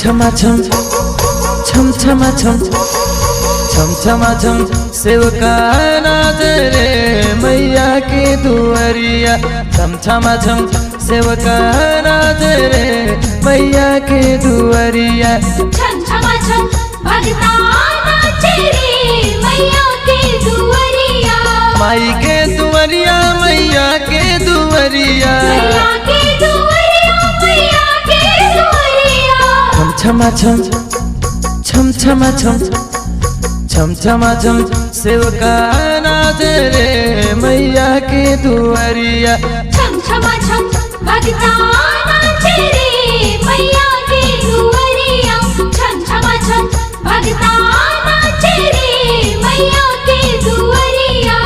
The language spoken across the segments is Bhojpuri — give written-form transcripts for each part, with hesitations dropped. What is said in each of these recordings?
छमा छम छम छमा छम छम छमा छम सेवका नाच रे मैया के दुआरिया। छम छमा छम सेवका नाच रे मैया के दुआरिया। छम छमा छम भगता नाच रे मैया के दुआरिया। माई के दुआरिया मैया के दुआरिया। मैया के दुआरिया मैया के दुआरिया। छम छमा छम छम छमा छम छम छमा छम सेवका नाच रे मैया के दुआरिया। छम छमा छम भगता नाच रे मैया के दुआरिया। छम छमा छम भगता नाच रे मैया के दुआरिया।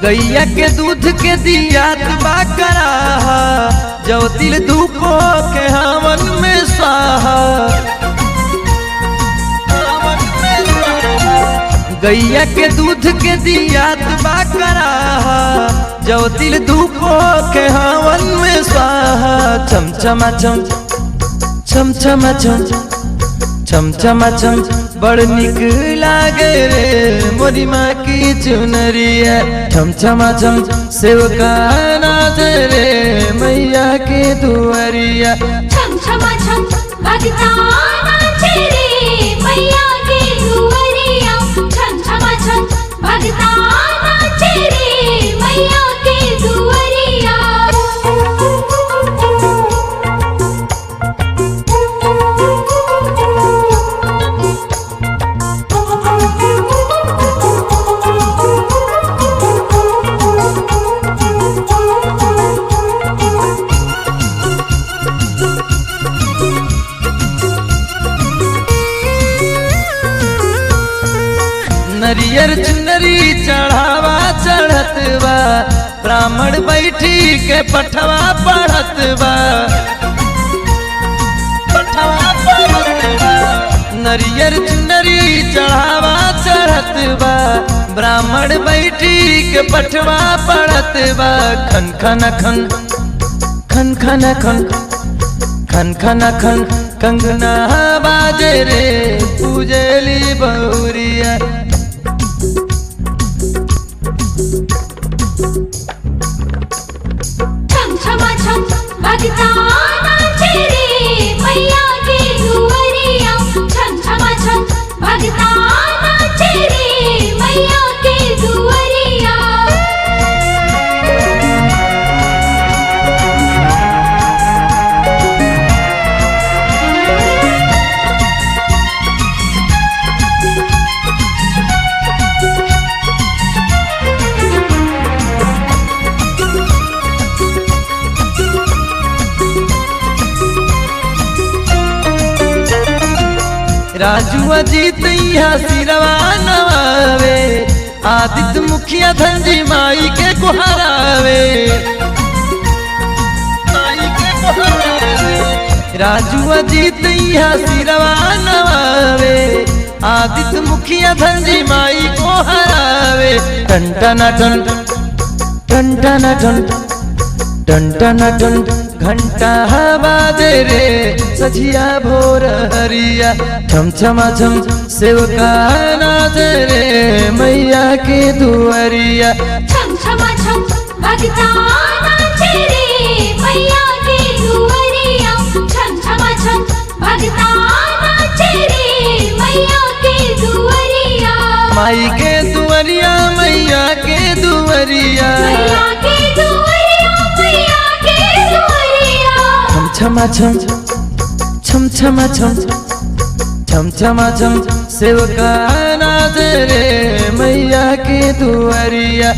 गैया के दूध के दियात बा करा जो दिल धूपो के हवन में स्वाहा। गैया के दूध के दियात बा करा जो दिल धूपो के हवन में स्वाहा। छम छमा छम छम छमा छम छम छमा छम बड़ निक लागे रे मोरी माँ की चुनरिया। छम छमा छम सेवका नाच रे मैया के दुआरिया। छम छमा छम भगता नाच रे मैया के दुआरिया। छम छमा छम भगता नाच रे मैया के दुआरिया। नरियर चुनरी चढ़ावा चढ़त बा ब्राह्मण बैठी के पठवा पढ़त बा। पठवा पढ़त बा नरियर चुनरी चढ़ावा चढ़त बा ब्राह्मण बैठी के पठवा पढ़त बा। खन खन खन खन खन खन खन खन खन कंगना बाजे रे पूजली बहुरिया। छम छमा छम भगता नाच रे मैया के दुआरिया। छम छमा छम भगता नाच रे मैया के दुआरिया। राजू अजीत यहाँ सिरवा नवावे आदित्य मुखिया धनजी माई के कुहरावे। राजू अजीत यहाँ सिरवा नवावे आदित्य मुखिया धनजी माई को हरावे। टन टन टन टन टन टन टन टन टन घंटा बाजे रे सझिया भोर हरिया। छम छमा छम सेवका नाच रे मैया के दुआरिया। छम छमा छम भगता नाच रे मैया के दुआरिया। छम छमा छम भगता नाच रे मैया के दुआरिया। माई के दुआरिया मैया के दुआरिया। मैया के दुआरिया मैया के दुआरिया। छम छमा छम छम छमा छम छम छमा छम सेवका नाच रे मैया के दुआरिया।